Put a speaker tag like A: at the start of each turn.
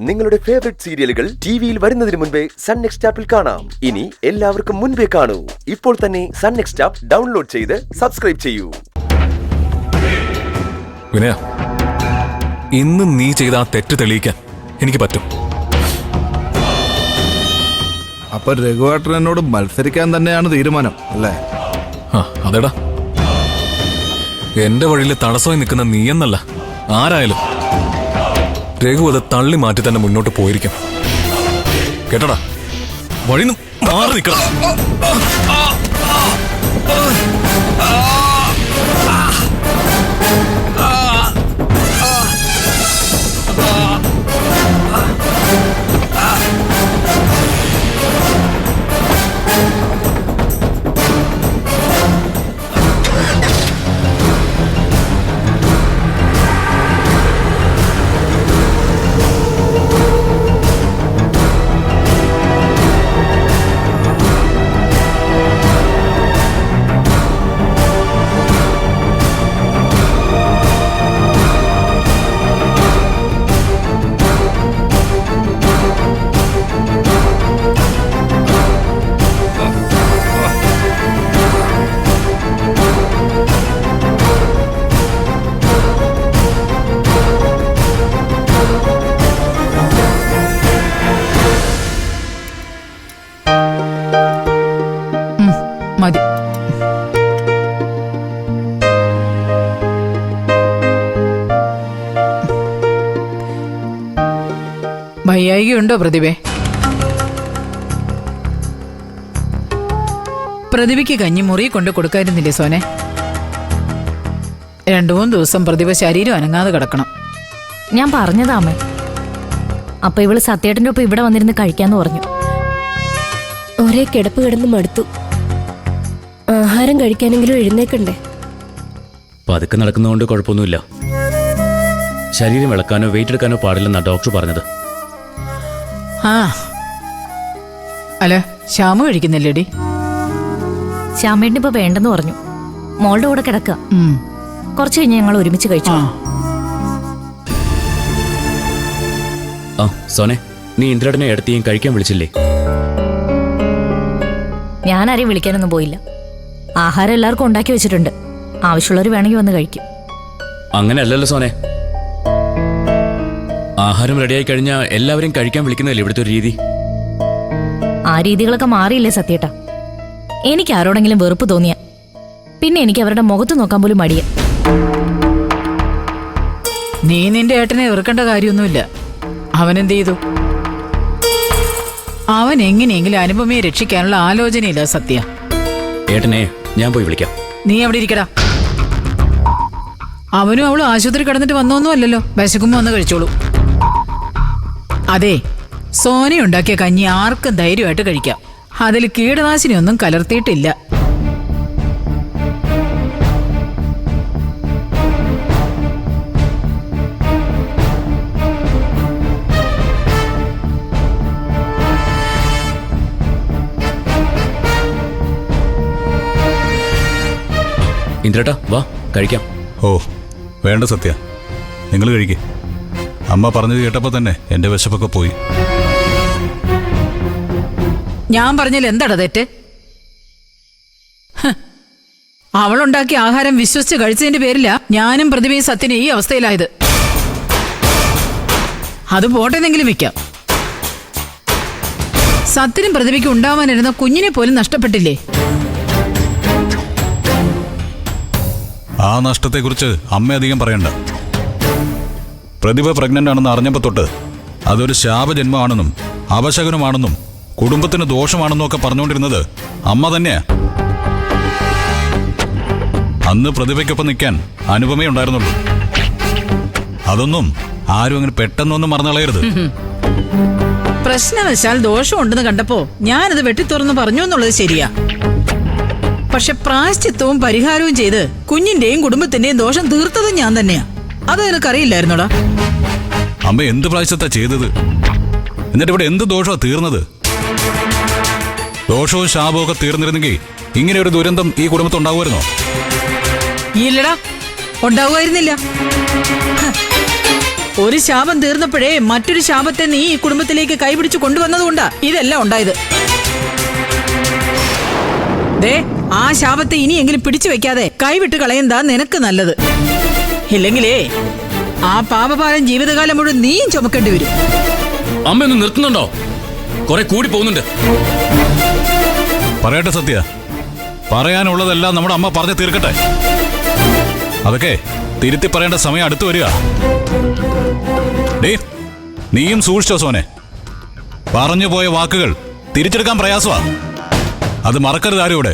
A: നിങ്ങളുടെ ഫേവറേറ്റ് സീരിയലുകൾ ടിവിയിൽ വരുന്നതിന് മുൻപേ സൺ നെക്സ്റ്റ് ആപ്പിൽ കാണാം. ഇനി എല്ലാവർക്കും മുൻപേ കാണൂ. ഇപ്പോൾ തന്നെ സൺ നെക്സ്റ്റ് ആപ്പ് ഡൗൺലോഡ് ചെയ്ത് സബ്സ്ക്രൈബ് ചെയ്യൂ.
B: വിനയ, ഇന്ന് നീ ചെയ്ത ആ തെറ്റ് തെളിയിക്കാൻ എനിക്ക് പറ്റും.
C: അപ്പൊ രഘുവേട്ടൻ എന്നോട് മത്സരിക്കാൻ തന്നെയാണ് തീരുമാനം അല്ലേ?
B: അതെടാ, എന്റെ വഴിയിൽ തടസ്സമായി നിൽക്കുന്ന നീയെന്നല്ല, ആരായാലും രഘു അത് തള്ളി മാറ്റി തന്നെ മുന്നോട്ട് പോയിരിക്കും. കേട്ടടാ, വഴിന്ന് മാറി നിൽക്കണം.
D: മതി. വയ്യായികയുണ്ടോ പ്രതിഭേ? പ്രതിഭയ്ക്ക് കഞ്ഞി മുറി കൊണ്ട് കൊടുക്കായിരുന്നില്ലേ സോനെ? 2-3 ദിവസം പ്രതിഭ ശരീരം അനങ്ങാതെ കിടക്കണം.
E: ഞാൻ പറഞ്ഞതാ അമ്മേ. അപ്പൊ ഇവള് സത്യേട്ടന്റെ ഒപ്പം ഇവിടെ വന്നിരുന്ന് കഴിക്കാന്ന് പറഞ്ഞു.
F: ഒരേ കിടപ്പ് കിടന്ന് മടുത്തു. ആഹാരം കഴിക്കാനെങ്കിലും എഴുന്നേക്കണ്ടേ?
G: പതുക്കെ നടക്കുന്നതുകൊണ്ട് കുഴപ്പമൊന്നുമില്ല. ശരീരം വിളക്കാനോ വെയിറ്റ് എടുക്കാനോ പാടില്ലെന്നാ ഡോക്ടർ പറഞ്ഞത്.
D: അല്ല, ശ്യാമ കഴിക്കുന്നില്ലേടി?
E: ശ്യാമേട്ടന് ഇപ്പൊ വേണ്ടെന്ന് പറഞ്ഞു. മോളുടെ കൂടെ കിടക്കുക. കുറച്ച് കഴിഞ്ഞ് ഞങ്ങൾ ഒരുമിച്ച് കഴിച്ചു.
G: ആ സോനെ, നീ ഇന്ദ്രേട്ടനെ എടുത്തിയും കഴിക്കാൻ വിളിച്ചില്ലേ?
E: ഞാൻ ആരെയും വിളിക്കാനൊന്നും പോയില്ല. ആഹാരം എല്ലാവർക്കും ഉണ്ടാക്കി വെച്ചിട്ടുണ്ട്. ആവശ്യമുള്ളവർ വേണമെങ്കിൽ വന്ന് കഴിക്കും.
G: അങ്ങനെയല്ലല്ലോ സോനെ. ആഹാരം റെഡിയായി കഴിഞ്ഞാൽ എല്ലാവരും കഴിക്കാൻ വിളിക്കുന്നതല്ലേ ഇവിടുത്തെ ഒരു രീതി?
E: ആ രീതികളൊക്കെ മാറിയില്ലേ സത്യേട്ടാ? എനിക്ക് ആരോടെങ്കിലും വെറുപ്പ് തോന്നിയ പിന്നെ എനിക്ക് അവരുടെ മുഖത്ത് നോക്കാൻ പോലും മടിയ.
D: നീ നിന്റെ ഏട്ടനെ വെറുക്കേണ്ട കാര്യമൊന്നുമില്ല. അവനെന്ത് ചെയ്തു? അവൻ എങ്ങനെയെങ്കിലും അനുപമയെ രക്ഷിക്കാനുള്ള ആലോചനയില്ല സത്യ.
G: ഏട്ടനെ ഞാൻ പോയി വിളിക്കാം.
D: നീ അവിടെ ഇരിക്കടാ. അവനും അവളും ആശുപത്രി കിടന്നിട്ട് വന്നൊന്നും അല്ലല്ലോ. വിശക്കുമ്പോ വന്ന് കഴിച്ചോളൂ. അതെ, സോന ഉണ്ടാക്കിയ കഞ്ഞി ആർക്കും ധൈര്യമായിട്ട് കഴിക്കാം. അതിൽ കീടനാശിനി ഒന്നും കലർത്തിയിട്ടില്ല.
G: ഇന്ദ്രേട്ടാ വാ കഴിക്കാം.
C: ഓ വേണ്ട സത്യ, നിങ്ങൾ കഴിക്കേ. അമ്മ പറഞ്ഞത് കേട്ടപ്പോ തന്നെ എന്റെ വിശപ്പൊക്കെ പോയി.
D: ഞാൻ പറഞ്ഞാൽ എന്താടാ തെറ്റ്? അവളുണ്ടാക്കിയ ആഹാരം വിശ്വസിച്ച് കഴിച്ചതിന്റെ പേരില ഞാനും പ്രതിഭയും സത്യനും ഈ അവസ്ഥയിലായത്. അത് പോട്ടെന്നെങ്കിലും വെക്കാം. സത്യനും പ്രതിഭയ്ക്ക് ഉണ്ടാവാനിരുന്ന കുഞ്ഞിനെ പോലും നഷ്ടപ്പെട്ടില്ലേ?
C: ആ നഷ്ടത്തെക്കുറിച്ച് അമ്മ അധികം പറയണ്ട. പ്രതിഭ പ്രഗ്നന്റ് ആണെന്ന് അറിഞ്ഞപ്പോ തൊട്ട് അതൊരു ശാപജന്മമാണെന്നും അപശകുനമാണെന്നും കുടുംബത്തിന് ദോഷമാണെന്നും ഒക്കെ പറഞ്ഞുകൊണ്ടിരുന്നത് അമ്മ തന്നെയാ. അന്ന് പ്രതിഭയ്ക്കൊപ്പം നിൽക്കാൻ അനുപമേ ഉണ്ടായിരുന്നുള്ളൂ. അതൊന്നും ആരും അങ്ങനെ പെട്ടെന്നൊന്നും മറന്നുകളയരുത്.
D: പ്രശ്നവശാൽ ദോഷമുണ്ടെന്ന് കണ്ടപ്പോ ഞാനത് വെട്ടിത്തുറന്ന് പറഞ്ഞു എന്നുള്ളത് ശരിയാ. പക്ഷെ പ്രായശ്ചിത്തവും പരിഹാരവും ചെയ്ത് കുഞ്ഞിന്റെയും കുടുംബത്തിന്റെയും ദോഷം തീർത്തതും ഞാൻ തന്നെയാ. അത് നിനക്കറിയില്ലായിരുന്നോടാ?
C: അമ്മ എന്ത് പ്രായശ്ചിത്താ ചെയ്തത്? എന്നിട്ട് ഇവിടെ എന്ത് ദോഷമാ തീർന്നത്? ദോഷവും ശാപവും ഒക്കെ തീർന്നിരുന്നെങ്കിൽ ഇങ്ങനെ ഒരു ദുരന്തം ഈ
D: ഒരു ശാപം തീർന്നപ്പോഴേ മറ്റൊരു ശാപത്തെ നീ ഈ കുടുംബത്തിലേക്ക് കൈപിടിച്ചു കൊണ്ടുവന്നതുകൊണ്ടാ ഇതെല്ലാം ഉണ്ടായത്. ദേ, ആ ശാപത്തെ ഇനിയെങ്കിലും പിടിച്ചു വെക്കാതെ കൈവിട്ട് കളയുന്നതാ നിനക്ക് നല്ലത്. ഇല്ലെങ്കിലേ ആ പാപഭാരം ജീവിതകാലം മുഴുവൻ നീയും ചുമക്കേണ്ടി വരും.
G: അമ്മയൊന്ന് നിർത്തുന്നുണ്ടോ? കുറെ കൂടി പോകുന്നുണ്ട്.
C: പറയട്ടെ സത്യ, പറയാനുള്ളതെല്ലാം നമ്മുടെ അമ്മ പറഞ്ഞു തീർക്കട്ടെ. അതൊക്കെ തിരുത്തി പറയേണ്ട സമയം അടുത്തു വരിക. ഡേ, നീയും സൂക്ഷിച്ചോ സോനെ. പറഞ്ഞു പോയ വാക്കുകൾ തിരിച്ചെടുക്കാൻ പ്രയാസമാ. അത് മറക്കരുത് ആരും ഇവിടെ.